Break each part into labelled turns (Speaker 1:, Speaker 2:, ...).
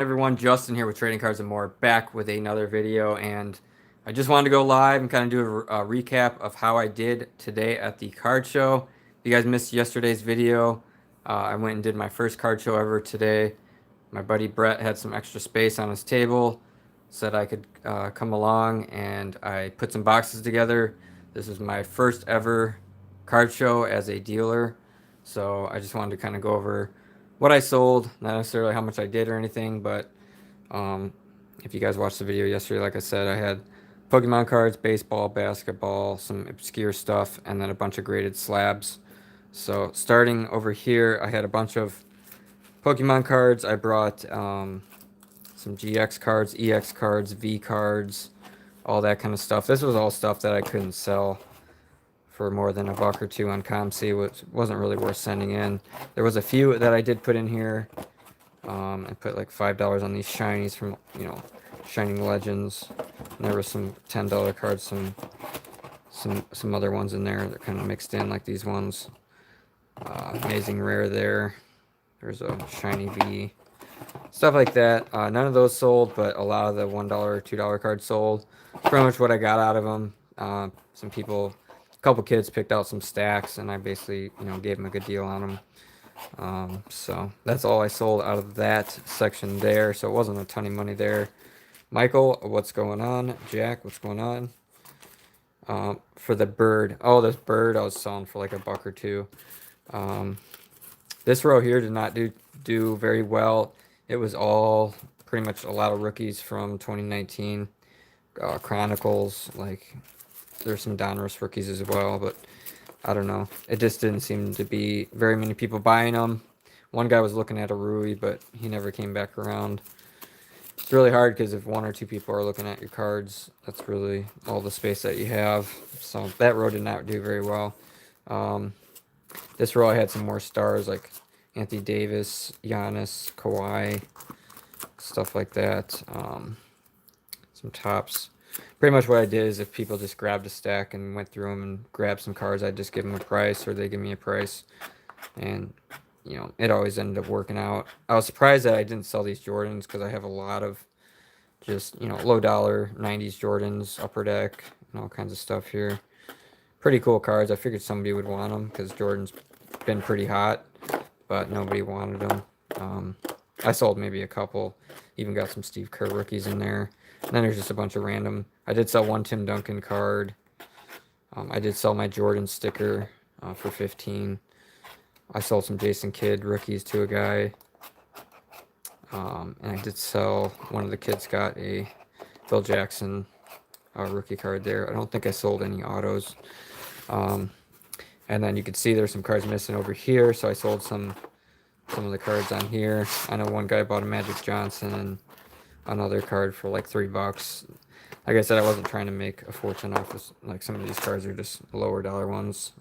Speaker 1: Everyone, Justin here with Trading Cards and More, back with another video, and I just wanted to go live and kind of do a recap of how I did today at the card show. If you guys missed yesterday's video, I went and did my first card show ever today. My buddy Brett had some extra space on his table, said I could come along, and I put some boxes together. This is my first ever card show as a dealer, so I just wanted to kind of go over what I sold, not necessarily how much I did or anything, but um, if you guys watched the video yesterday, like I said, I had Pokemon cards, baseball, basketball, some obscure stuff, and then a bunch of graded slabs. So starting over here, I had a bunch of Pokemon cards. I brought some GX cards, EX cards, V cards, all that kind of stuff. This was all stuff that I couldn't sell for more than $1 or $2 on ComC, which wasn't really worth sending in. There was a few that I did put in here. I put like $5 on these shinies from, Shining Legends. And there were some $10 cards, some other ones in there that kind of mixed in, like these ones. Amazing Rare there. There's a Shiny V. Stuff like that. None of those sold, but a lot of the $1 or $2 cards sold. Pretty much what I got out of them. Some people, a couple kids picked out some stacks, and I basically, gave them a good deal on them. So that's all I sold out of that section there. So it wasn't a ton of money there. Michael, what's going on? Jack, what's going on? For the bird. Oh, this bird I was selling for like $1 or $2. This row here did not do very well. It was all pretty much a lot of rookies from 2019. Chronicles, like there's some Donruss rookies as well, but I don't know. It just didn't seem to be very many people buying them. One guy was looking at a Rui, but he never came back around. It's really hard because if 1 or 2 people are looking at your cards, that's really all the space that you have. So that row did not do very well. This row I had some more stars like Anthony Davis, Giannis, Kawhi, stuff like that. Some tops. Pretty much what I did is if people just grabbed a stack and went through them and grabbed some cards, I'd just give them a price or they give me a price. And, it always ended up working out. I was surprised that I didn't sell these Jordans because I have a lot of just, low dollar 90s Jordans, upper deck, and all kinds of stuff here. Pretty cool cards. I figured somebody would want them because Jordan's been pretty hot, but nobody wanted them. I sold maybe a couple. Even got some Steve Kerr rookies in there. And then there's just a bunch of random. I did sell one Tim Duncan card. I did sell my Jordan sticker for 15. I sold some Jason Kidd rookies to a guy. And I did sell, one of the kids got a Phil Jackson rookie card there. I don't think I sold any autos. And then you can see there's some cards missing over here, so I sold some of the cards on here. I know one guy bought a Magic Johnson and another card for like $3. Like I said, I wasn't trying to make a fortune off this. Like some of these cards are just lower dollar ones.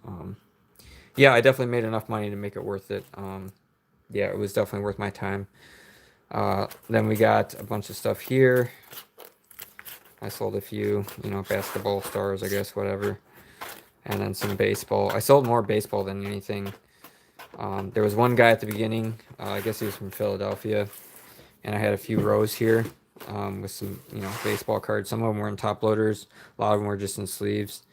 Speaker 1: Yeah, I definitely made enough money to make it worth it. Yeah, it was definitely worth my time. Then we got a bunch of stuff here. I sold a few, basketball stars, I guess, whatever. And then some baseball. I sold more baseball than anything. There was one guy at the beginning. I guess he was from Philadelphia. And I had a few rows here with some, baseball cards. Some of them were in top loaders. A lot of them were just in sleeves.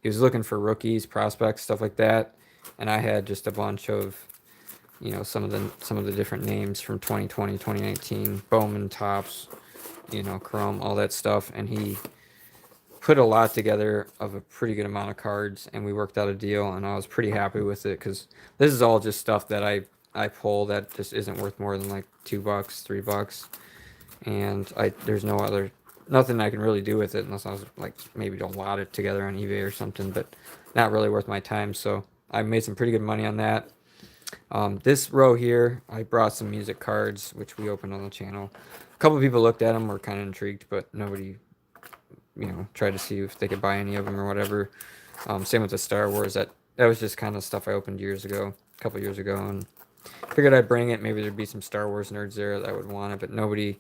Speaker 1: He was looking for rookies, prospects, stuff like that. And I had just a bunch of, some of the different names from 2020, 2019, Bowman, Topps, Chrome, all that stuff. And he put a lot together of a pretty good amount of cards, and we worked out a deal, and I was pretty happy with it because this is all just stuff that I pull that just isn't worth more than like $2, $3, and there's nothing I can really do with it unless I was like maybe to lot it together on eBay or something, but not really worth my time. So I made some pretty good money on that. This row here, I brought some music cards, which we opened on the channel. A couple people looked at them, were kind of intrigued, but nobody, tried to see if they could buy any of them or whatever. Same with the Star Wars. That was just kind of stuff I opened a couple years ago, and figured I'd bring it. Maybe there'd be some Star Wars nerds there that would want it, but nobody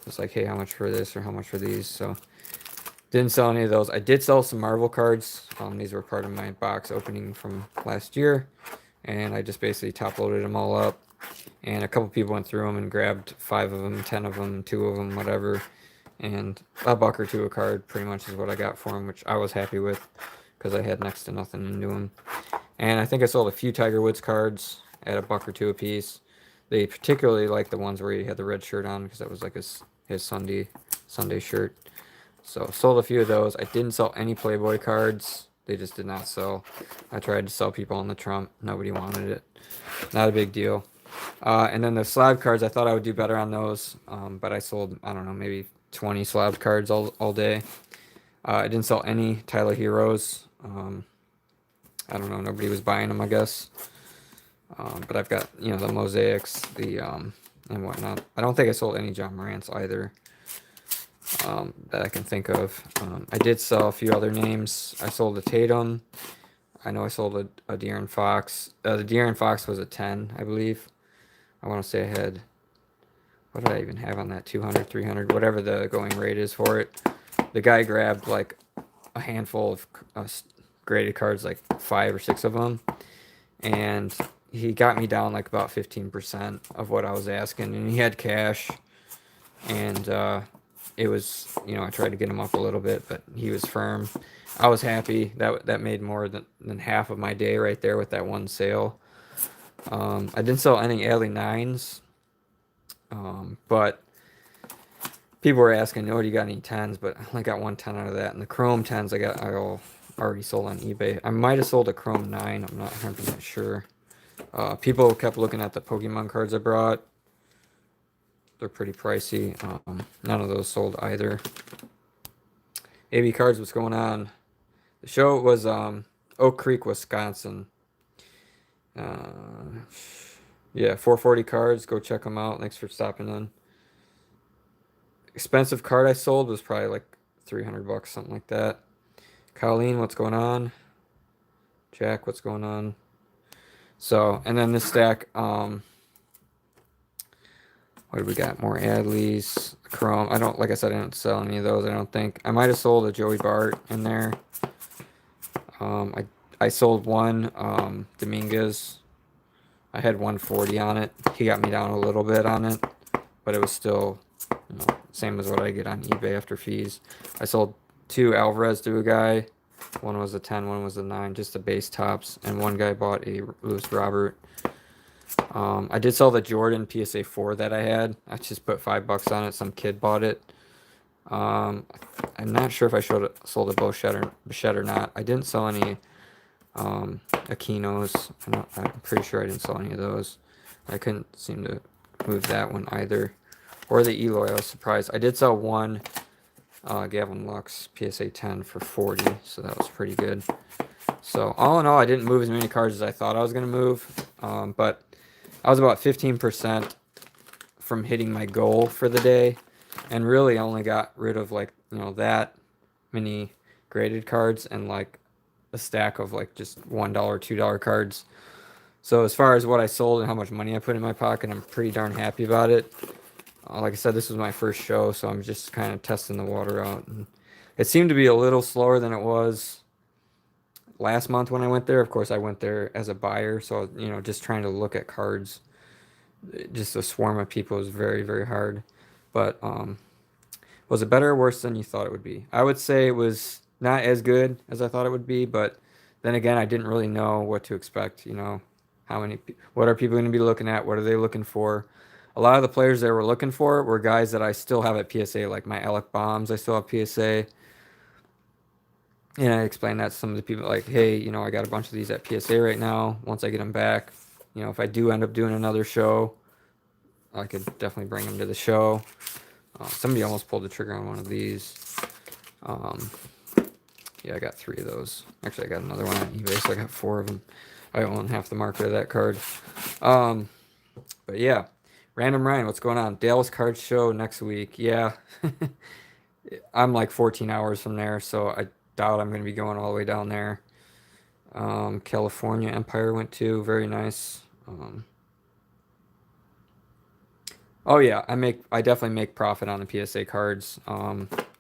Speaker 1: was like, hey, how much for this or how much for these? So didn't sell any of those. I did sell some Marvel cards. These were part of my box opening from last year, and I just basically top loaded them all up. And a couple people went through them and grabbed 5 of them, 10 of them, 2 of them, whatever. And a buck or two a card pretty much is what I got for them, which I was happy with because I had next to nothing into them. And I think I sold a few Tiger Woods cards at a buck or two a piece. They particularly liked the ones where he had the red shirt on because that was like his Sunday shirt. So sold a few of those. I didn't sell any Playboy cards. They just did not sell. I tried to sell people on the Trump. Nobody wanted it. Not a big deal. And then the slab cards, I thought I would do better on those, but I sold, I don't know, maybe 20 slab cards all day. I didn't sell any Tyler Heroes. I don't know, nobody was buying them, I guess. But I've got, the mosaics, and whatnot. I don't think I sold any John Morant's either, that I can think of. I did sell a few other names. I sold a Tatum. I know I sold a De'Aaron Fox. The De'Aaron Fox was a 10, I believe. I want to say I had, what did I even have on that? 200, 300, whatever the going rate is for it. The guy grabbed like a handful of graded cards, like 5 or 6 of them. And he got me down like about 15% of what I was asking. And he had cash. And it was, I tried to get him up a little bit, but he was firm. I was happy. That made more than half of my day right there with that one sale. I didn't sell any Alley 9s, but people were asking, "Oh, do you got any 10s?" But I only got one 10 out of that. And the Chrome 10s I all already sold on eBay. I might have sold a Chrome 9. I'm not 100% sure. People kept looking at the Pokemon cards I brought. They're pretty pricey. None of those sold either. AB Cards, what's going on? The show was Oak Creek, Wisconsin. Yeah, 440 cards. Go check them out. Thanks for stopping in. Expensive card I sold was probably like $300, something like that. Colleen, what's going on? Jack, what's going on? So, and then this stack, what do we got? More Adleys, Chrome. Like I said, I didn't sell any of those, I don't think. I might have sold a Joey Bart in there. I sold one Dominguez. I had 140 on it. He got me down a little bit on it, but it was still, same as what I get on eBay after fees. I sold 2 Alvarez to a guy. One was a 10, one was a 9, just the base tops, and one guy bought a Lewis Robert. I did sell the Jordan PSA 4 that I had. I just put $5 on it. Some kid bought it. I'm not sure if I sold a Bichette or not. I didn't sell any Aquinos. I'm pretty sure I didn't sell any of those. I couldn't seem to move that one either. Or the Eloy. I was surprised. I did sell one Gavin Lux PSA 10 for 40, so that was pretty good. So all in all, I didn't move as many cards as I thought I was going to move, but I was about 15% from hitting my goal for the day, and really only got rid of like, that many graded cards and like a stack of like just $1, $2 cards. So as far as what I sold and how much money I put in my pocket, I'm pretty darn happy about it. Like I said, this was my first show, so I'm just kind of testing the water out. And it seemed to be a little slower than it was last month when I went there. Of course, I went there as a buyer, so just trying to look at cards. Just a swarm of people is very, very hard. But was it better or worse than you thought it would be? I would say it was not as good as I thought it would be, but then again, I didn't really know what to expect. What are people going to be looking at? What are they looking for? A lot of the players they were looking for were guys that I still have at PSA, like my Alec Bombs. I still have PSA. And I explained that to some of the people, like, hey, I got a bunch of these at PSA right now. Once I get them back, if I do end up doing another show, I could definitely bring them to the show. Somebody almost pulled the trigger on one of these. Yeah, I got 3 of those. Actually, I got another one on eBay, so I got 4 of them. I own half the market of that card. But yeah, Random Ryan, what's going on? Dallas Card Show next week. Yeah, I'm like 14 hours from there, so I doubt I'm going to be going all the way down there. California Empire went to, very nice. Oh yeah, I definitely make profit on the PSA cards.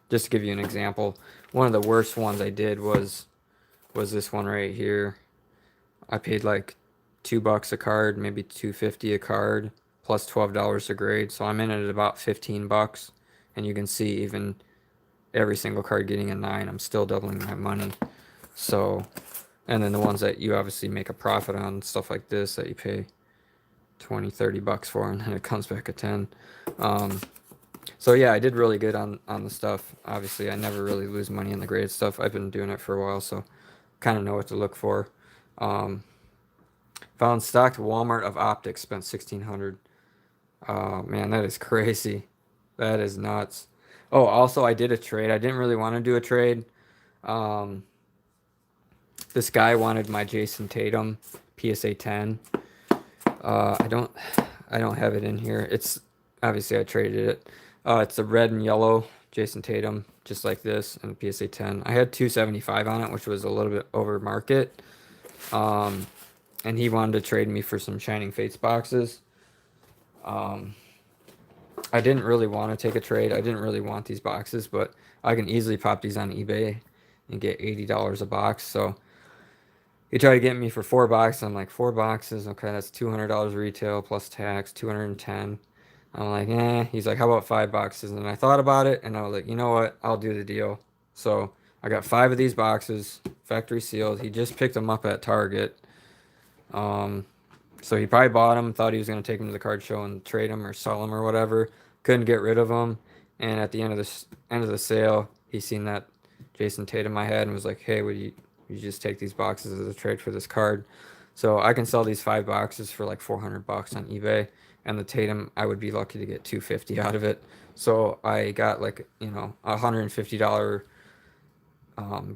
Speaker 1: Just to give you an example, one of the worst ones I did was this one right here. I paid like $2 a card, maybe 250 a card, plus $12 a grade. So I'm in at about 15 bucks, and you can see even every single card getting a 9, I'm still doubling my money. So, and then the ones that you obviously make a profit on, stuff like this that you pay 20, 30 bucks for, and then it comes back at 10. So yeah, I did really good on the stuff. Obviously, I never really lose money on the graded stuff. I've been doing it for a while, so kind of know what to look for. Um, Found stocked Walmart of optics, spent 1,600. Oh man, that is crazy. That is nuts. Oh, also I did a trade. I didn't really want to do a trade. Um, this guy wanted my Jason Tatum PSA 10. I don't have it in here. It's obviously I traded it. It's a red and yellow Jason Tatum, just like this, and PSA 10. I had 275 on it, which was a little bit over market. Um, and he wanted to trade me for some Shining Fates boxes. I didn't really want to take a trade. I didn't really want these boxes, but I can easily pop these on eBay and get $80 a box. So he tried to get me for 4 boxes. I'm like, 4 boxes, okay, that's $200 retail plus tax, 210. I'm like, eh. He's like, how about 5 boxes? And I thought about it, and I was like, you know what? I'll do the deal. So I got 5 of these boxes, factory sealed. He just picked them up at Target. Um, so he probably bought them, thought he was going to take them to the card show and trade them or sell them or whatever. Couldn't get rid of them. And at the end of the sale, he seen that Jason Tatum I had and was like, hey, would you just take these boxes as a trade for this card? So I can sell these 5 boxes for like 400 bucks on eBay. And the Tatum, I would be lucky to get 250 out of it. So I got like, $150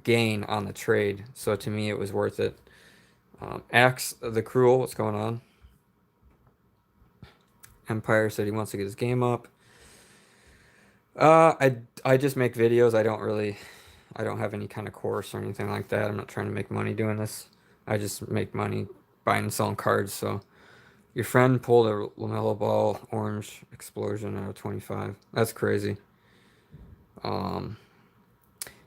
Speaker 1: gain on the trade. So to me, it was worth it. Axe the Cruel, what's going on? Empire said he wants to get his game up. I just make videos. I don't have any kind of course or anything like that. I'm not trying to make money doing this. I just make money buying and selling cards. So your friend pulled a LaMelo Ball orange explosion out of 25. That's crazy. Um,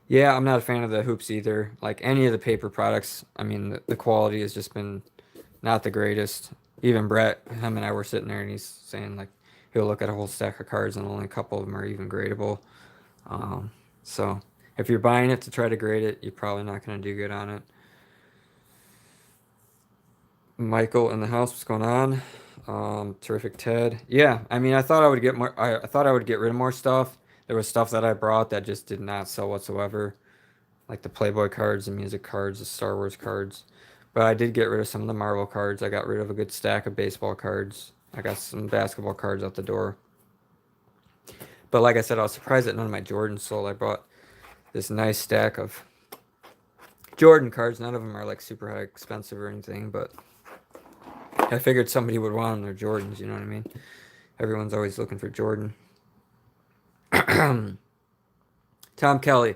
Speaker 1: yeah, I'm not a fan of the hoops either. Like any of the paper products, I mean, the quality has just been not the greatest. Even Brett, him and I were sitting there, and he's saying like he'll look at a whole stack of cards, and only a couple of them are even gradable. Um, so if you're buying it to try to grade it, you're probably not going to do good on it. Michael in the house, what's going on? Terrific Ted. Yeah, I mean, I thought I would get more. I thought I would get rid of more stuff. There was stuff that I brought that just did not sell whatsoever, like the Playboy cards, the music cards, the Star Wars cards. But I did get rid of some of the Marvel cards. I got rid of a good stack of baseball cards. I got some basketball cards out the door. But like I said, I was surprised that none of my Jordans sold. I brought this nice stack of Jordan cards. None of them are like super high expensive or anything, but I figured somebody would want them. They're Jordans, you know what I mean? Everyone's always looking for Jordan. Tom Kelly.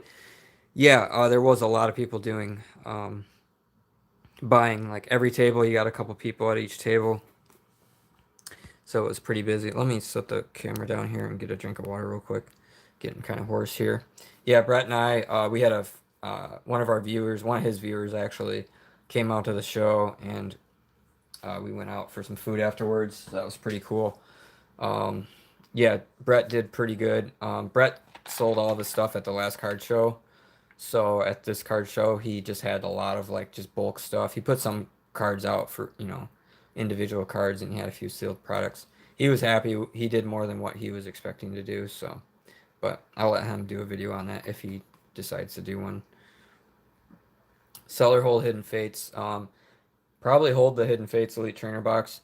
Speaker 1: Yeah, there was a lot of people doing buying like every table. You got a couple people at each table, so it was pretty busy. Let me set the camera down here and get a drink of water real quick. Getting kind of hoarse here. Yeah, Brett and I, we had one of our viewers, one of his viewers actually, came out to the show, and we went out for some food afterwards. So that was pretty cool. Um, yeah, Brett did pretty good. Brett sold all the stuff at the last card show. So at this card show, he just had a lot of like just bulk stuff. He put some cards out for, individual cards, and he had a few sealed products. He was happy. He did more than what he was expecting to do. So, but I'll let him do a video on that if he decides to do one. Seller hold Hidden Fates. Probably hold the Hidden Fates Elite Trainer box.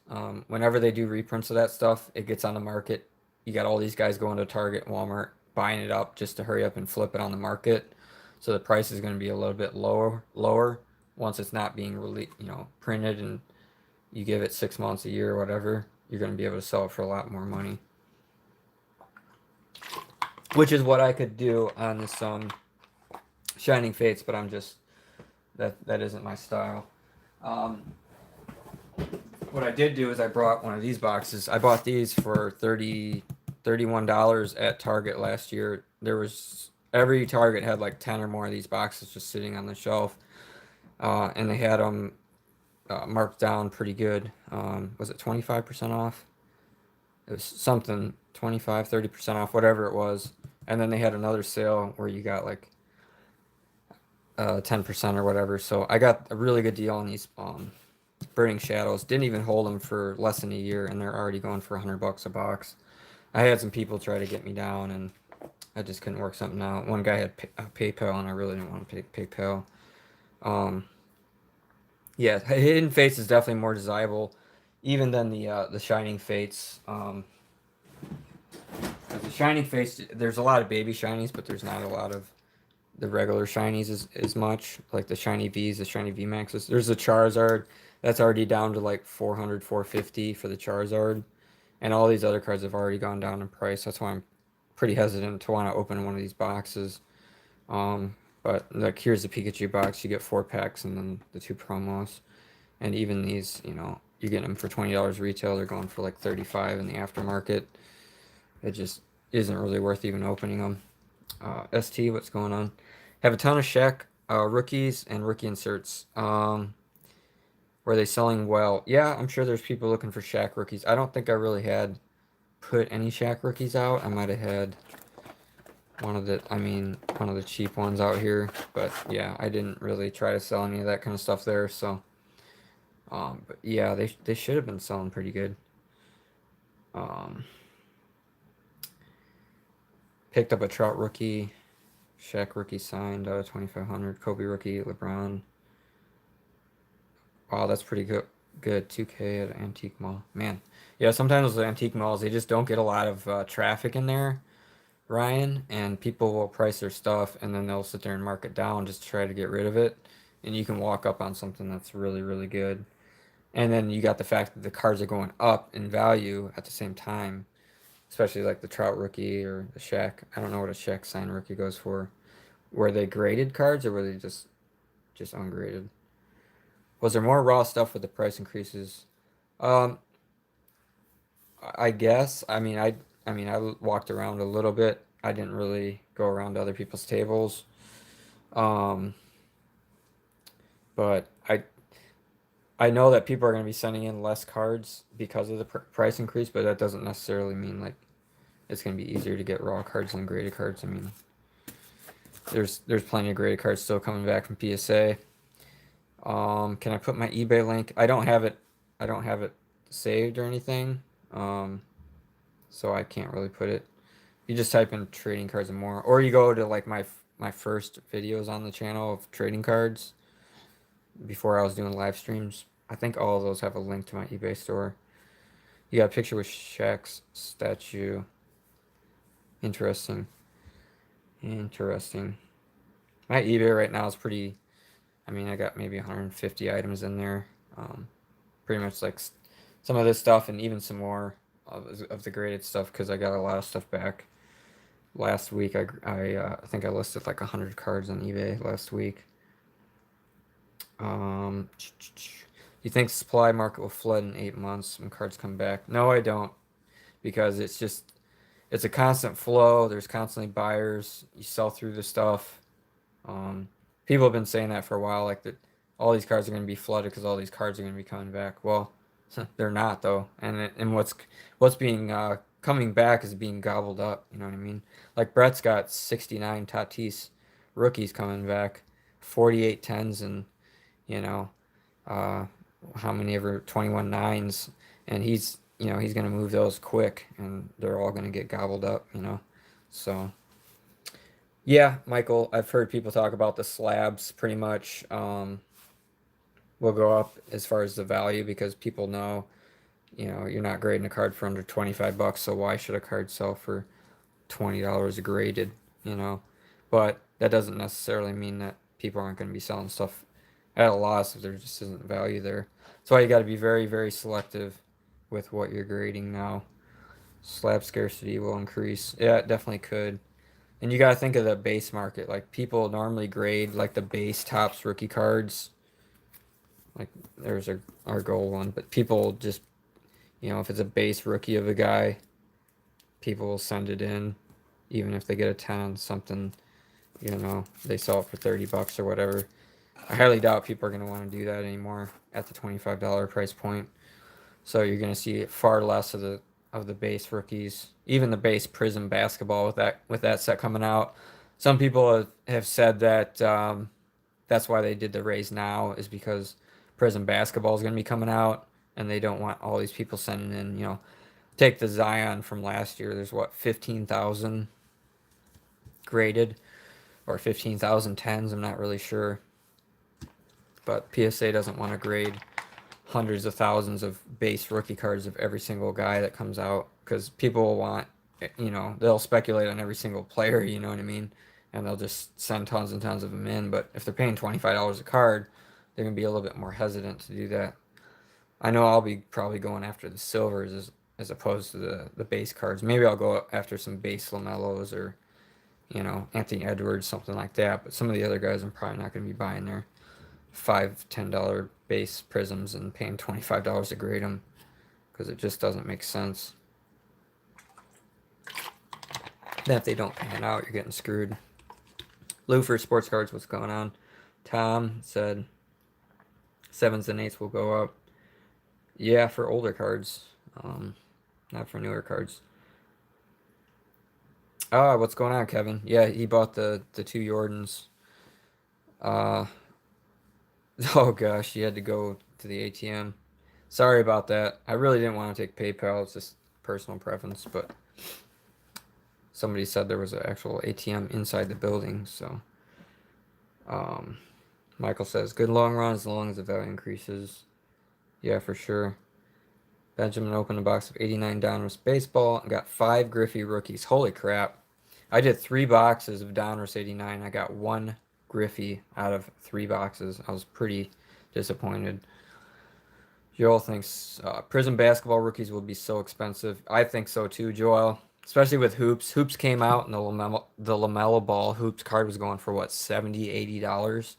Speaker 1: Whenever they do reprints of that stuff, it gets on the market. You got all these guys going to Target, Walmart, buying it up just to hurry up and flip it on the market. So the price is going to be a little bit lower once it's not being really, printed, and you give it 6 months, a year, or whatever. You're going to be able to sell it for a lot more money, which is what I could do on this Shining Fates, but I'm just that isn't my style. Um, what I did do is I brought one of these boxes. I bought these for $31 at Target last year. There was every Target had like 10 or more of these boxes just sitting on the shelf, and they had them marked down pretty good. Was it 25% off? It was something 25, 30% off, whatever it was. And then they had another sale where you got like 10% or whatever. So I got a really good deal on these Burning Shadows. Didn't even hold them for less than a year, and they're already going for $100 a box. I had some people try to get me down, and I just couldn't work something out. One guy had PayPal, and I really didn't want to pay PayPal. Um, yeah, Hidden Fates is definitely more desirable, even than the Shining Fates. The Shining Fates, there's a lot of baby shinies, but there's not a lot of the regular shinies as much. Like the shiny Vs, the shiny V Maxes. There's a Charizard that's already down to like 400, 450 for the Charizard, and all these other cards have already gone down in price. That's why I'm pretty hesitant to want to open one of these boxes. But like here's the Pikachu box. You get 4 packs and then the 2 promos. And even these, you get them for $20 retail. They're going for like 35 in the aftermarket. It just isn't really worth even opening them. ST, what's going on? Have a ton of Shaq rookies and rookie inserts. Were they selling well? Yeah, I'm sure there's people looking for Shaq rookies. I don't think I really had put any Shaq rookies out. I might have had one of the cheap ones out here. But yeah, I didn't really try to sell any of that kind of stuff there. So, but yeah, they should have been selling pretty good. Picked up a Trout rookie, Shaq rookie signed, 2,500, Kobe rookie, LeBron. Wow, that's pretty good. Good 2K at Antique Mall. Man, yeah, sometimes those antique malls, they just don't get a lot of traffic in there, Ryan, and people will price their stuff and then they'll sit there and mark it down just to try to get rid of it. And you can walk up on something that's really, really good. And then you got the fact that the cards are going up in value at the same time, especially like the Trout rookie or the Shaq. I don't know what a Shaq signed rookie goes for. Were they graded cards or were they just ungraded? Was there more raw stuff with the price increases? Um, I guess. I walked around a little bit. I didn't really go around to other people's tables. Um, but I know that people are going to be sending in less cards because of the price increase, but that doesn't necessarily mean like it's going to be easier to get raw cards than graded cards. I mean, there's plenty of graded cards still coming back from PSA. Can I put my eBay link? I don't have it. I don't have it saved or anything. So I can't really put it. You just type in trading cards and more, or you go to like my first videos on the channel of trading cards before I was doing live streams. I think all of those have a link to my eBay store. You got a picture with Shaq's statue. Interesting. Interesting. My eBay right now is pretty. I got maybe 150 items in there. Pretty much like some of this stuff and even some more of the graded stuff because I got a lot of stuff back. Last week, I think I listed like 100 cards on eBay last week. You think supply market will flood in 8 months when cards come back? No, I don't, because it's a constant flow. There's constantly buyers. You sell through the stuff. People have been saying that for a while, like that all these cards are going to be flooded because all these cards are going to be coming back. Well, they're not though, and what's being coming back is being gobbled up. You know what I mean? Like Brett's got 69 Tatis rookies coming back, 48 tens, and you know, uh, how many ever 21 nines, and he's gonna move those quick, and they're all gonna get gobbled up. So. Yeah, Michael, I've heard people talk about the slabs pretty much will go up as far as the value because people know, you're not grading a card for under 25 bucks, so why should a card sell for $20 graded, you know? But that doesn't necessarily mean that people aren't going to be selling stuff at a loss if there just isn't value there. That's why you got to be very, very selective with what you're grading now. Slab scarcity will increase. Yeah, it definitely could. And you got to think of the base market. Like people normally grade like the base tops rookie cards. Like there's our goal one, but people just, if it's a base rookie of a guy, people will send it in, even if they get a 10 on something, they sell it for 30 bucks or whatever. I highly doubt people are going to want to do that anymore. at the $25 price point. So you're going to see far less of the base rookies, even the base Prism basketball with that set coming out. Some people have said that that's why they did the raise now is because Prism basketball is going to be coming out, and they don't want all these people sending in. Take the Zion from last year. There's what 15,000 graded or 15,000 tens. I'm not really sure, but PSA doesn't want to grade hundreds of thousands of base rookie cards of every single guy that comes out because people will want, they'll speculate on every single player, you know what I mean? And they'll just send tons and tons of them in. But if they're paying $25 a card, they're going to be a little bit more hesitant to do that. I know I'll be probably going after the silvers as opposed to the base cards. Maybe I'll go after some base LaMelos or, Anthony Edwards, something like that. But some of the other guys I'm probably not going to be buying their $5-10 base prisms and paying $25 to grade them because it just doesn't make sense. Then if they don't pan out, you're getting screwed. Lou for sports cards, what's going on? Tom said 7s and 8s will go up. Yeah, for older cards, not for newer cards. What's going on, Kevin? Yeah, he bought the 2 Jordans. Oh gosh, he had to go to the ATM. Sorry about that. I really didn't want to take PayPal. It's just personal preference, but somebody said there was an actual ATM inside the building, so Michael says good long run as long as the value increases. Yeah, for sure. Benjamin opened a box of 89 Donruss baseball and got 5 Griffey rookies. Holy crap. I did 3 boxes of Donruss 89. I got 1 Griffey out of 3 boxes. I was pretty disappointed. Joel thinks Prism basketball rookies will be so expensive. I think so too, Joel. Especially with hoops. Hoops came out and the LaMelo Ball hoops card was going for what, $70, $80.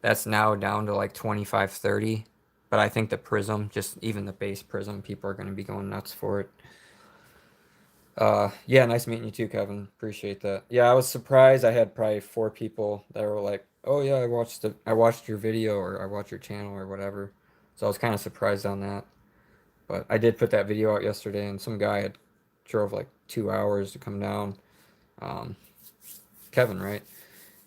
Speaker 1: That's now down to like 25, 30. But I think the Prism, just even the base Prism, people are going to be going nuts for it. Yeah, nice meeting you too, Kevin. Appreciate that. Yeah, I was surprised. I had probably 4 people that were like, "Oh yeah, I watched your video or I watched your channel or whatever." So I was kind of surprised on that. But I did put that video out yesterday, and some guy had drove like 2 hours to come down. Um, Kevin, right?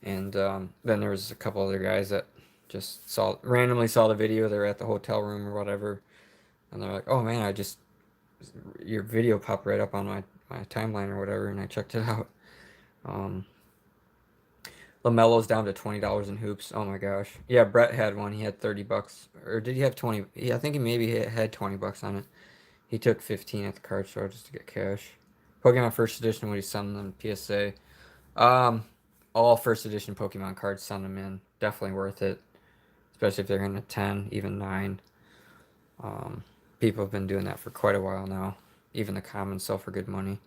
Speaker 1: And then there was a couple other guys that just randomly saw the video. They were at the hotel room or whatever, and they're like, "Oh man, your video popped right up on my timeline or whatever," and I checked it out. Um, LaMelo's down to $20 in hoops. Oh my gosh. Yeah, Brett had one. He had $30, or did he have 20? Yeah, I think he maybe had $20 on it. He took 15 at the card store just to get cash. Pokemon First Edition, when he sent them PSA. Um, all First Edition Pokemon cards, send them in. Definitely worth it, especially if they're in a 10, even 9. People have been doing that for quite a while now. Even the commons sell for good money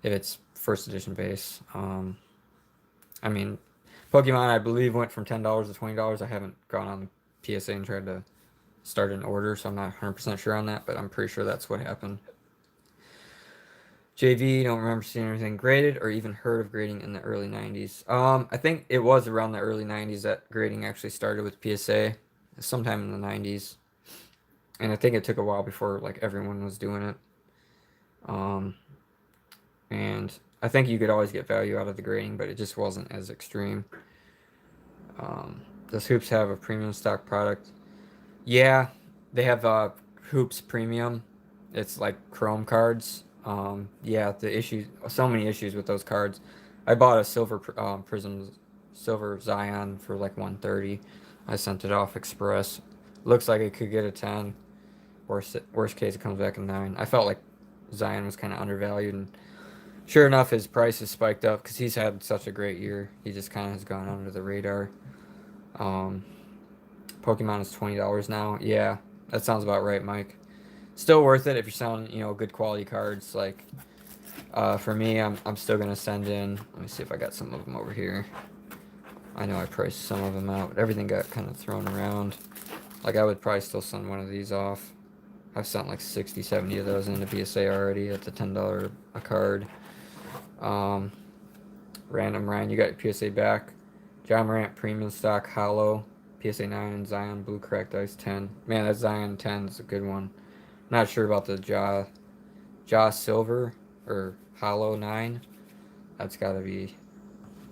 Speaker 1: if it's First Edition base. I mean, Pokemon, I believe, went from $10 to $20. I haven't gone on PSA and tried to start an order, so I'm not 100% sure on that, but I'm pretty sure that's what happened. JV, don't remember seeing anything graded or even heard of grading in the early 90s. I think it was around the early 90s that grading actually started with PSA, sometime in the 90s. And I think it took a while before like everyone was doing it. And I think you could always get value out of the grading, but it just wasn't as extreme. Does Hoops have a premium stock product? Yeah, they have Hoops Premium. It's like Chrome cards. Yeah, so many issues with those cards. I bought a silver Prism, silver Zion for like 130. I sent it off express. Looks like it could get a 10. Worst case, it comes back a 9. I felt like Zion was kind of undervalued, and sure enough, his price has spiked up because he's had such a great year. He just kind of has gone under the radar. Pokemon is $20 now. Yeah, that sounds about right, Mike. Still worth it if you're selling, good quality cards. Like, for me, I'm still gonna send in. Let me see if I got some of them over here. I know I priced some of them out. Everything got kind of thrown around. Like, I would probably still send one of these off. I've sent like 60, 70 of those into PSA already at the $10 a card. Random Ryan, you got your PSA back. John Morant Premium Stock Hollow. PSA 9 and Zion Blue Cracked Ice 10. Man, that Zion 10 is a good one. Not sure about the Jaw Silver or Hollow 9. That's got to be,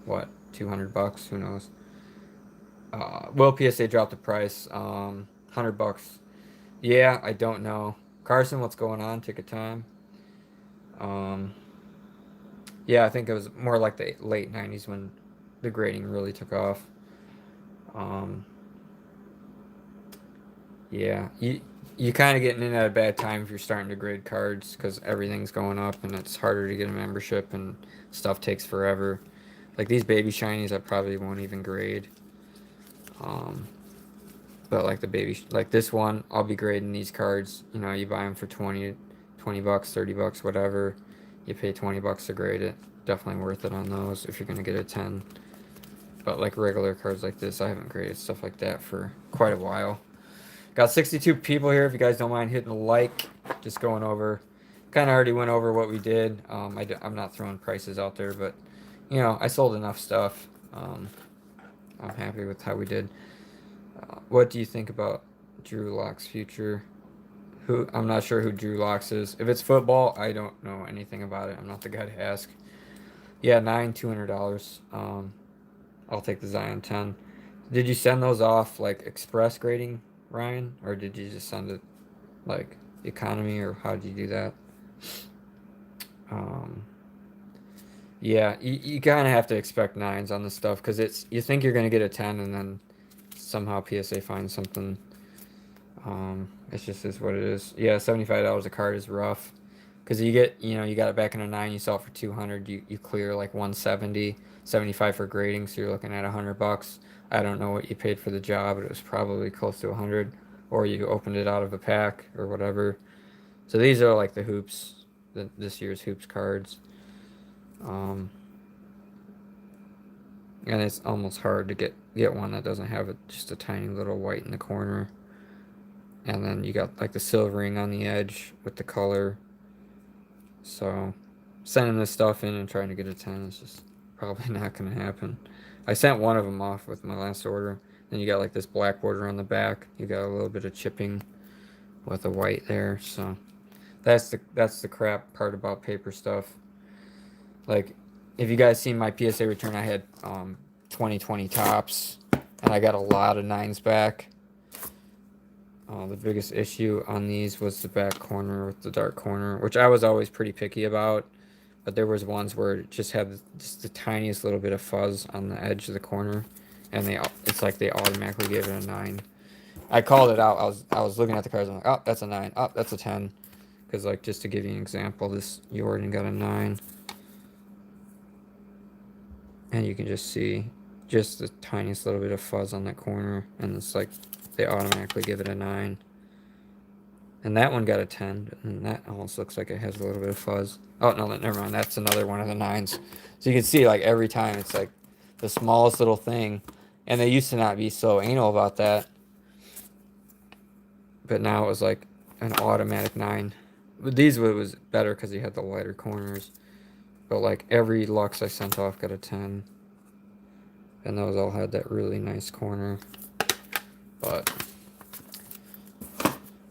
Speaker 1: what, $200? Who knows? Will PSA drop the price? $100. Yeah, I don't know. Carson, what's going on? Take a time. Um, yeah, I think it was more like the late 90s when the grading really took off. Um, yeah, you kind of getting in at a bad time if you're starting to grade cards because everything's going up and it's harder to get a membership and stuff takes forever. Like these baby shinies, I probably won't even grade. Um, but like like this one, I'll be grading these cards. You know, you buy them for 20 bucks, 30 bucks, whatever. You pay 20 bucks to grade it. Definitely worth it on those if you're gonna get a 10. But like regular cards like this, I haven't graded stuff like that for quite a while. Got 62 people here. If you guys don't mind hitting a like, just going over. Kind of already went over what we did. I'm not throwing prices out there, but you know, I sold enough stuff. I'm happy with how we did. What do you think about Drew Lock's future? I'm not sure who Drew Locks is. If it's football, I don't know anything about it. I'm not the guy to ask. Yeah, $200. I'll take the Zion 10. Did you send those off like express grading, Ryan, or did you just send it like economy, or how did you do that? Um, yeah, you kind of have to expect nines on this stuff because you think you're gonna get a 10 and then somehow PSA finds something. It's just is what it is. Yeah, $75 a card is rough because you got it back in a 9, you sell it for 200, you clear like 170, 75 for grading, so you're looking at $100. I don't know what you paid for the job, but it was probably close to 100, or you opened it out of a pack or whatever. So these are like the hoops, this year's hoops cards. Um, and it's almost hard to get one that doesn't have just a tiny little white in the corner. And then you got like the silvering on the edge with the color. So sending this stuff in and trying to get a 10 is just probably not going to happen. I sent one of them off with my last order. Then you got like this black border on the back. You got a little bit of chipping with the white there. So that's the crap part about paper stuff. Like if you guys seen my PSA return, I had 2020 tops and I got a lot of nines back. The biggest issue on these was the back corner with the dark corner, which I was always pretty picky about. But there was ones where it just had just the tiniest little bit of fuzz on the edge of the corner, and it's like they automatically gave it a 9. I called it out. I was looking at the cards. I'm like, oh, that's a 9. Oh, that's a 10. Because like just to give you an example, this Jordan got a 9, and you can just see just the tiniest little bit of fuzz on that corner, and it's like they automatically give it a 9. And that one got a 10, and that almost looks like it has a little bit of fuzz. Oh, no, never mind. That's another one of the 9s. So you can see, like, every time it's, like, the smallest little thing. And they used to not be so anal about that. But now it was, like, an automatic 9. But these it was better because you had the lighter corners. But, like, every Lux I sent off got a 10. And those all had that really nice corner. But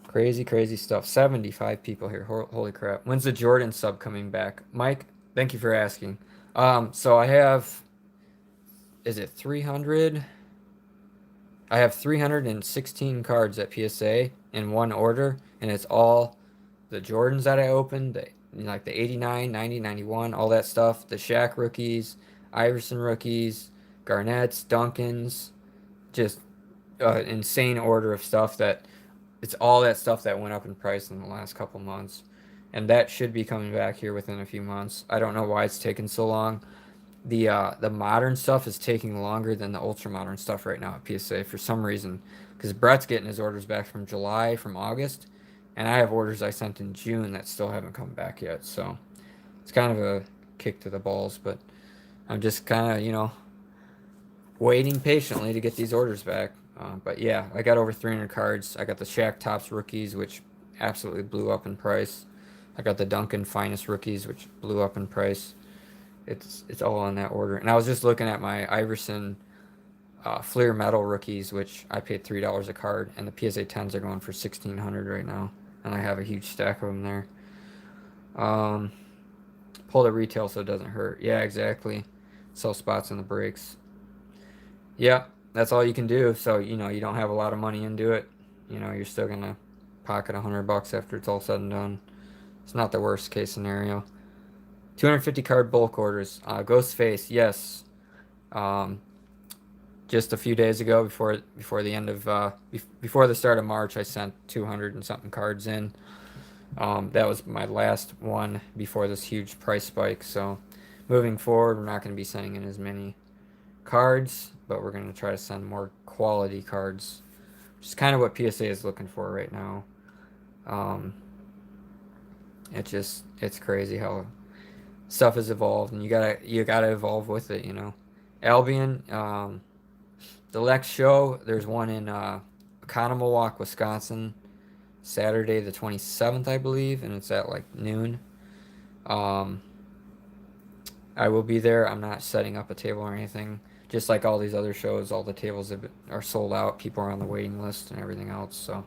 Speaker 1: crazy stuff. 75 people here. Holy crap. When's the Jordan sub coming back? Mike, thank you for asking. So I have, is it 300? I have 316 cards at PSA in one order, and it's all the Jordans that I opened, like the 89, 90, 91, all that stuff, the Shaq rookies, Iverson rookies, Garnett's, Duncan's, just insane order of stuff that it's all that stuff that went up in price in the last couple months, and that should be coming back here within a few months. I don't know why it's taking so long. The modern stuff is taking longer than the ultra modern stuff right now at PSA for some reason, because Brett's getting his orders back from July, from August, and I have orders I sent in June that still haven't come back yet. So it's kind of a kick to the balls, but I'm just kind of waiting patiently to get these orders back. But yeah, I got over 300 cards. I got the Shaq Tops rookies, which absolutely blew up in price. I got the Duncan Finest rookies, which blew up in price. It's all in that order. And I was just looking at my Iverson Fleer Metal rookies, which I paid $3 a card, and the PSA 10s are going for 1,600 right now, and I have a huge stack of them there. Um, Pull the retail so it doesn't hurt. Yeah, exactly. Sell spots in the breaks. Yeah, that's all you can do. So you don't have a lot of money into it. You're still gonna pocket $100 after it's all said and done. It's not the worst case scenario. 250 card bulk orders. Ghostface, yes. Um, just a few days ago, before the end of before the start of March, I sent 200 and something cards in. That was my last one before this huge price spike. So moving forward, we're not going to be sending in as many cards, but we're going to try to send more quality cards, which is kind of what PSA is looking for right now. Um, it's crazy how stuff has evolved, and you gotta evolve with it. Albion, the next show, there's one in Oconomowoc, Wisconsin, Saturday the 27th, I believe, and it's at like noon. Um, I will be there. I'm not setting up a table or anything. Just like all these other shows, all the tables are sold out. People are on the waiting list and everything else. So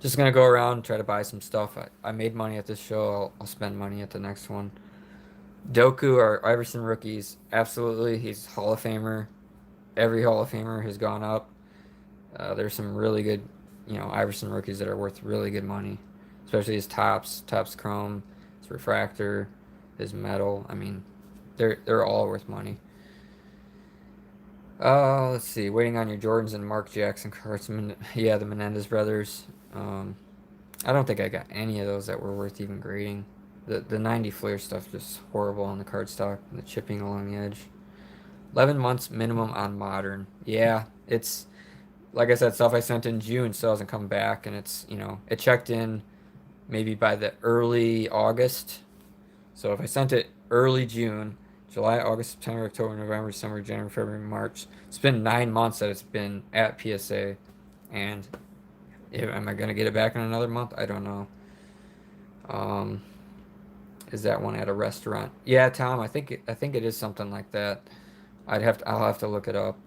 Speaker 1: just gonna go around and try to buy some stuff. I made money at this show. I'll spend money at the next one. Doku or Iverson rookies, absolutely. He's Hall of Famer. Every Hall of Famer has gone up. There's some really good, Iverson rookies that are worth really good money, especially his Topps Chrome, his refractor, his metal. I mean, they're all worth money. Let's see. Waiting on your Jordans and Mark Jackson cards. Yeah, the Menendez brothers. I don't think I got any of those that were worth even grading. The 90 Flair stuff just horrible on the cardstock and the chipping along the edge. 11 months minimum on modern. Yeah, it's like I said, stuff I sent in June still hasn't come back, and it checked in maybe by the early August. So if I sent it early June, July, August, September, October, November, December, January, February, March. It's been 9 months that it's been at PSA, and am I gonna get it back in another month? I don't know. Um, is that one at a restaurant? Yeah, Tom, I think it is something like that. I'll have to look it up.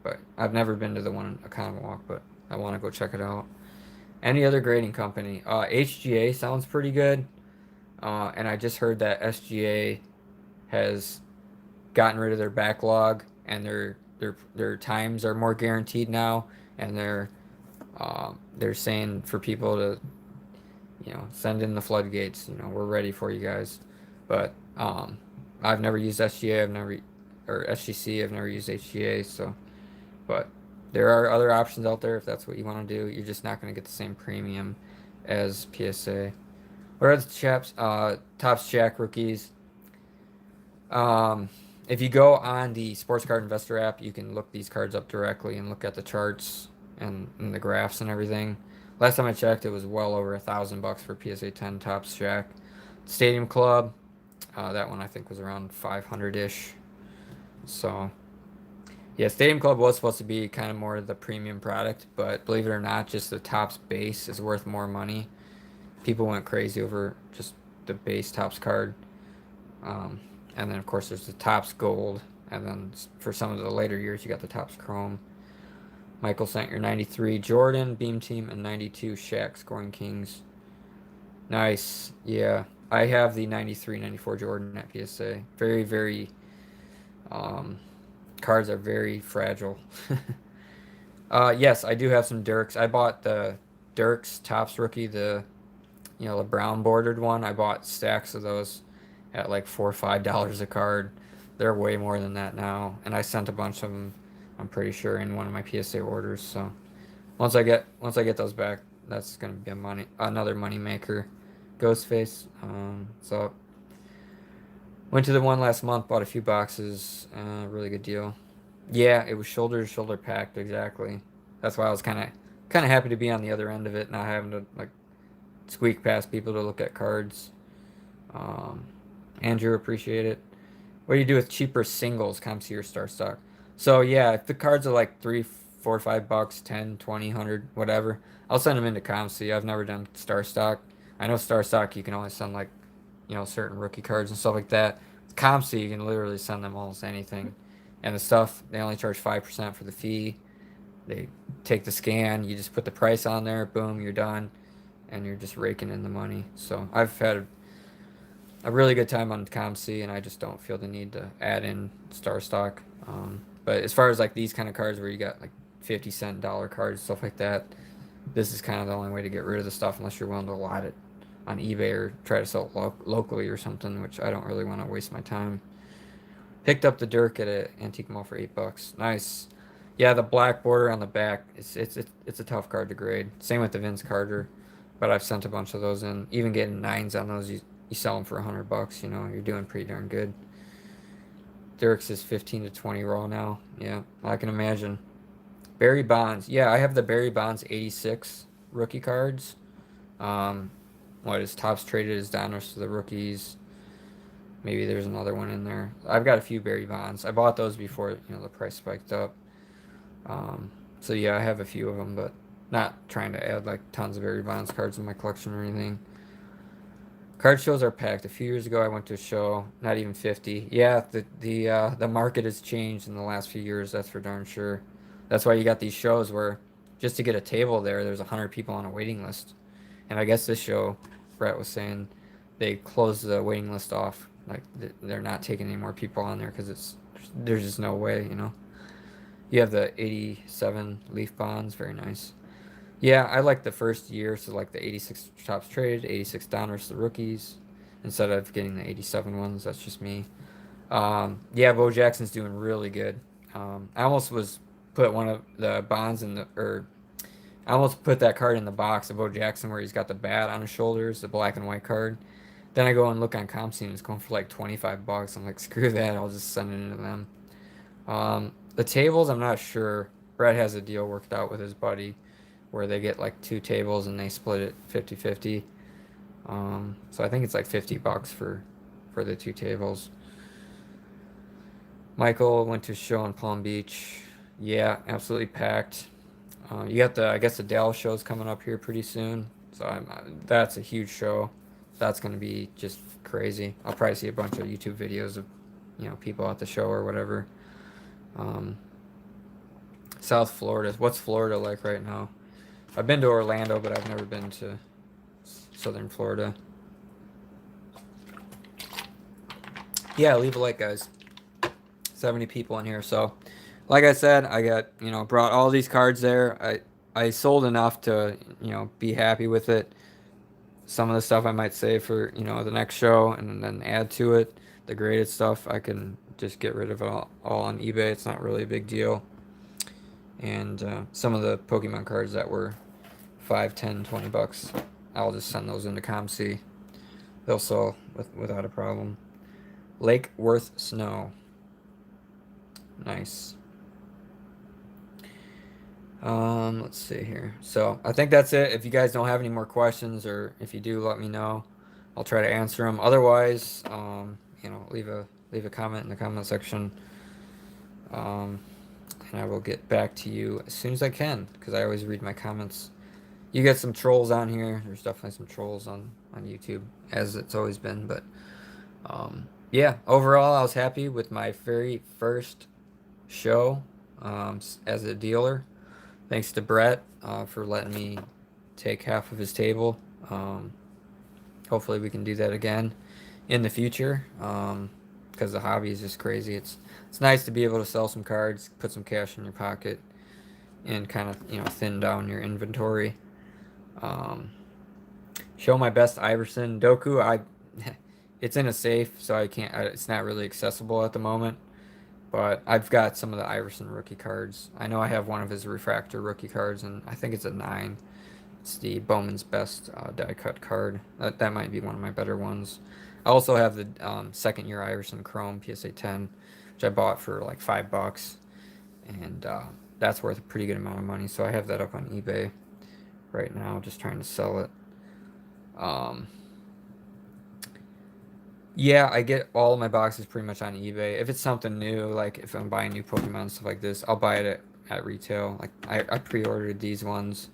Speaker 1: But I've never been to the one in Oconomowoc, but I want to go check it out. Any other grading company? HGA sounds pretty good. And I just heard that SGA has gotten rid of their backlog, and their times are more guaranteed now, and they're saying for people to send in the floodgates. We're ready for you guys. But I've never used SGA. Or SGC. I've never used HGA. So, but there are other options out there if that's what you want to do. You're just not going to get the same premium as PSA. What are the chaps? Topps Jack rookies. If you go on the Sports Card Investor app, you can look these cards up directly and look at the charts and the graphs and everything. Last time I checked, it was well over $1,000 for PSA 10 Topps Jack. Stadium Club, that one I think was around 500-ish. So, yeah, Stadium Club was supposed to be kind of more of the premium product, but believe it or not, just the Topps base is worth more money. People went crazy over just the base Topps card. And then, of course, there's the Topps Gold. And then for some of the later years, you got the Topps Chrome. Michael sent your 93 Jordan, Beam Team, and 92 Shaq Scoring Kings. Nice. Yeah. I have the 93, 94 Jordan at PSA. Very, very... cards are very fragile. Yes, I do have some Dirks. I bought the Dirks Topps rookie, the brown bordered one. I bought stacks of those at like $4 or $5 a card. They're way more than that now, and I sent a bunch of them. I'm pretty sure in one of my PSA orders. So once I get those back, that's gonna be another money maker. Ghostface. So went to the one last month, bought a few boxes. Really good deal. Yeah, it was shoulder to shoulder packed exactly. That's why I was kind of happy to be on the other end of it, not having to like squeak past people to look at cards. Um, Andrew, appreciate it. What do you do with cheaper singles? Come see your star stock. So yeah, if the cards are like $3, $4, $5, 10, 20, 100, whatever, I'll send them into ComC. I've never done star stock. I know star stock you can only send like certain rookie cards and stuff like that. ComC you can literally send them almost anything. And the stuff, they only charge 5% for the fee. They take the scan, you just put the price on there, boom, you're done, and you're just raking in the money. So I've had a really good time on ComC, and I just don't feel the need to add in Star Stock. But as far as like these kind of cards where you got like 50-cent dollar cards, stuff like that, this is kind of the only way to get rid of the stuff unless you're willing to lot it on eBay or try to sell it locally or something, which I don't really want to waste my time. Picked up the Dirk at an antique mall for $8. Nice. Yeah, the black border on the back, it's a tough card to grade. Same with the Vince Carter, but I've sent a bunch of those in. Even getting nines on those, you sell them for $100. You know, you're doing pretty darn good. Dirk's is 15 to 20 raw now. Yeah, I can imagine. Barry Bonds. Yeah, I have the Barry Bonds 86 rookie cards. Um, what is tops traded as donors to the rookies. Maybe there's another one in there. I've got a few Barry Bonds. I bought those before, the price spiked up. Um, so yeah, I have a few of them, but not trying to add like tons of Barry Bonds cards in my collection or anything. Card shows are packed. A few years ago, I went to a show, not even 50. Yeah, the market has changed in the last few years. That's for darn sure. That's why you got these shows where just to get a table there, there's 100 people on a waiting list. And I guess this show, Brett was saying, they closed the waiting list off. Like they're not taking any more people on there because there's just no way. You have the 87 Leaf Bonds, very nice. Yeah, I like the first year, so like the 86 tops traded, 86 downers to the rookies, instead of getting the 87 ones. That's just me. Yeah, Bo Jackson's doing really good. I almost was put one of the bonds in the, or I almost put that card in the box of Bo Jackson where he's got the bat on his shoulders, the black and white card. Then I go and look on ComC and it's going for like $25. I'm like, screw that, I'll just send it into them. The tables, I'm not sure. Brett has a deal worked out with his buddy where they get like two tables and they split it 50-50. So I think it's like $50 for the two tables. Michael went to a show in Palm Beach. Yeah, absolutely packed. You got I guess the Dallas show's coming up here pretty soon. So that's a huge show. That's going to be just crazy. I'll probably see a bunch of YouTube videos of, people at the show or whatever. South Florida. What's Florida like right now? I've been to Orlando, but I've never been to Southern Florida. Yeah, leave a like, guys. 70 people in here. So, like I said, I got, brought all these cards there. I sold enough to, be happy with it. Some of the stuff I might save for, the next show and then add to it. The graded stuff, I can just get rid of it all on eBay. It's not really a big deal. And some of the Pokemon cards that were 5, 10, $20, I'll just send those into ComC. They'll sell without a problem. Lake Worth Snow. Nice. Let's see here. So I think that's it. If you guys don't have any more questions, or if you do, let me know. I'll try to answer them. Otherwise, leave a comment in the comment section. And I will get back to you as soon as I can, because I always read my comments. You get some trolls on here. There's definitely some trolls on YouTube, as it's always been. But yeah, overall, I was happy with my very first show as a dealer. Thanks to Brett for letting me take half of his table. Hopefully we can do that again in the future, because the hobby is just crazy. It's nice to be able to sell some cards, put some cash in your pocket, and kind of thin down your inventory. Show my best Iverson Doku. It's in a safe, so I can't. It's not really accessible at the moment. But I've got some of the Iverson rookie cards. I know I have one of his refractor rookie cards, and I think it's a 9. It's the Bowman's Best die cut card. That might be one of my better ones. I also have the second year Iverson Chrome PSA 10, which I bought for like $5, and that's worth a pretty good amount of money. So I have that up on eBay right now, just trying to sell it. Yeah, I get all of my boxes pretty much on eBay. If it's something new, like if I'm buying new Pokemon and stuff like this, I'll buy it at retail. Like I pre-ordered these ones.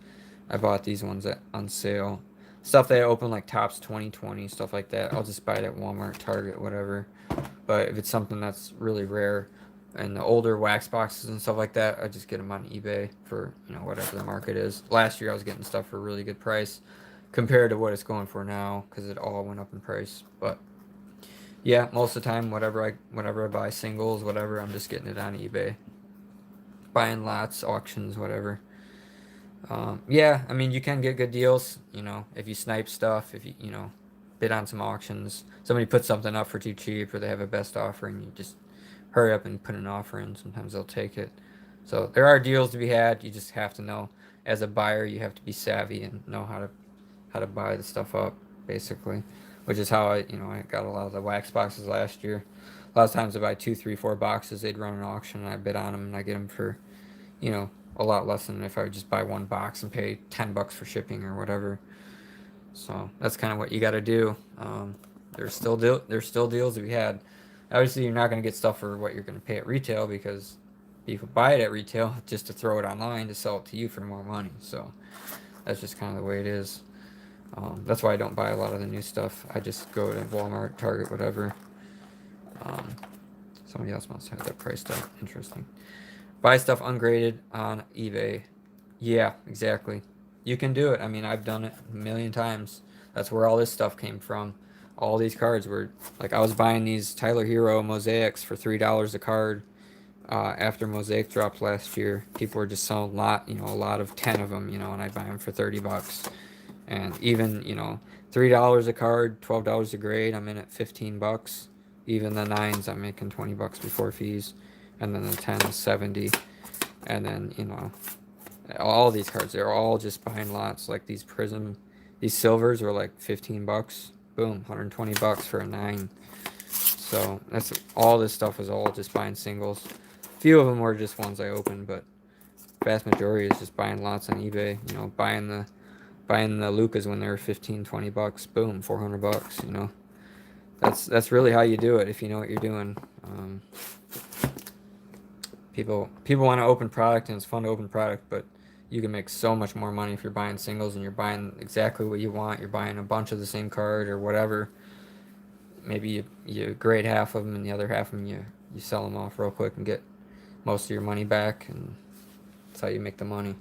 Speaker 1: I bought these ones on sale. Stuff that I open like Tops 2020, stuff like that. I'll just buy it at Walmart, Target, whatever. But if it's something that's really rare, and the older wax boxes and stuff like that, I just get them on eBay for, whatever the market is. Last year I was getting stuff for a really good price compared to what it's going for now because it all went up in price. But yeah, most of the time, whatever I buy singles, whatever, I'm just getting it on eBay, buying lots, auctions, whatever. Yeah, I mean, you can get good deals, if you snipe stuff, if you bid on some auctions. Somebody puts something up for too cheap or they have a best offer and you just hurry up and put an offer in. Sometimes they'll take it. So there are deals to be had. You just have to know, as a buyer, you have to be savvy and know how to buy the stuff up, basically, which is how I got a lot of the wax boxes last year. A lot of times I buy two, three, four boxes. They'd run an auction and I bid on them and I get them for a lot less than if I would just buy one box and pay $10 for shipping or whatever. So that's kind of what you got to do. There's still deals to be had. Obviously, you're not going to get stuff for what you're going to pay at retail because people buy it at retail just to throw it online to sell it to you for more money. So that's just kind of the way it is. That's why I don't buy a lot of the new stuff. I just go to Walmart, Target, whatever. Um, Somebody else must have that priced up. Interesting. Buy stuff ungraded on eBay. Yeah, exactly. You can do it. I mean, I've done it a million times. That's where all this stuff came from. All these cards were like I was buying these Tyler Hero mosaics for $3 a card. After Mosaic dropped last year, people were just selling a lot of 10 of them, and I'd buy them for $30. And even, $3 a card, $12 a grade, I'm in at $15. Even the nines, I'm making $20 before fees, and then the 10 is 70. And then all these cards, they're all just buying lots. Like these silvers were like $15. Boom, $120 for a 9. So that's all this stuff was all just buying singles. A few of them were just ones I opened, but vast majority is just buying lots on eBay. Buying the Lucas when they were 15, $20. Boom, $400. That's really how you do it if you know what you're doing. People want to open product and it's fun to open product, but you can make so much more money if you're buying singles and you're buying exactly what you want. You're buying a bunch of the same card or whatever. Maybe you grade half of them and the other half of them you sell them off real quick and get most of your money back, and that's how you make the money.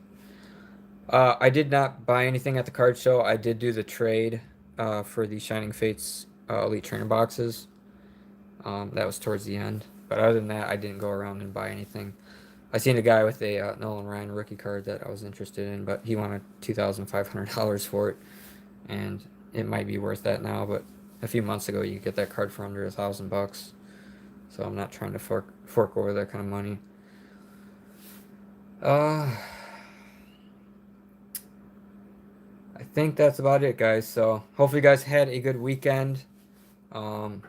Speaker 1: I did not buy anything at the card show. I did do the trade for the Shining Fates Elite Trainer boxes. That was towards the end. But other than that, I didn't go around and buy anything. I seen a guy with a Nolan Ryan rookie card that I was interested in, but he wanted $2,500 for it, and it might be worth that now. But a few months ago, you could get that card for under $1,000. So I'm not trying to fork over that kind of money. I think that's about it, guys. So hopefully you guys had a good weekend. Not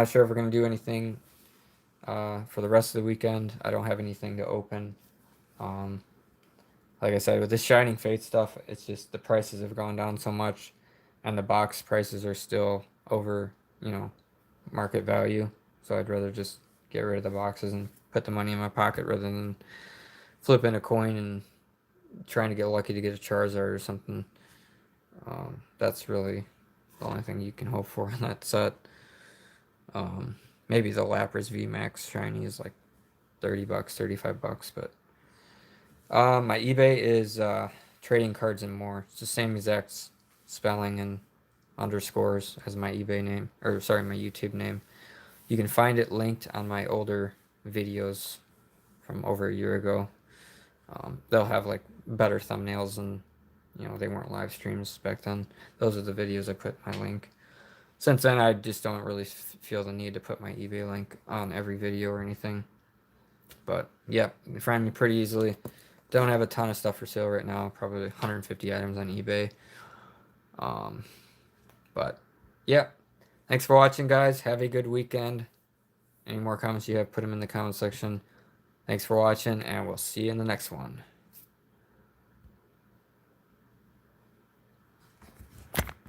Speaker 1: sure if we're gonna do anything for the rest of the weekend. I don't have anything to open. Like I said, with this Shining Fate stuff, it's just the prices have gone down so much, and the box prices are still over, market value. So I'd rather just get rid of the boxes and put the money in my pocket rather than flipping a coin and trying to get lucky to get a Charizard or something. That's really the only thing you can hope for in that set. Maybe the Lapras VMAX shiny is like $30, $35, but my eBay is trading cards and more. It's the same exact spelling and underscores as my eBay name, or sorry, my YouTube name. You can find it linked on my older videos from over a year ago. They'll have like better thumbnails and they weren't live streams back then. Those are the videos I put my link. Since then, I just don't really feel the need to put my eBay link on every video or anything. But yeah, you can find me pretty easily. Don't have a ton of stuff for sale right now. Probably 150 items on eBay. But yeah, thanks for watching, guys. Have a good weekend. Any more comments you have, put them in the comment section. Thanks for watching, and we'll see you in the next one.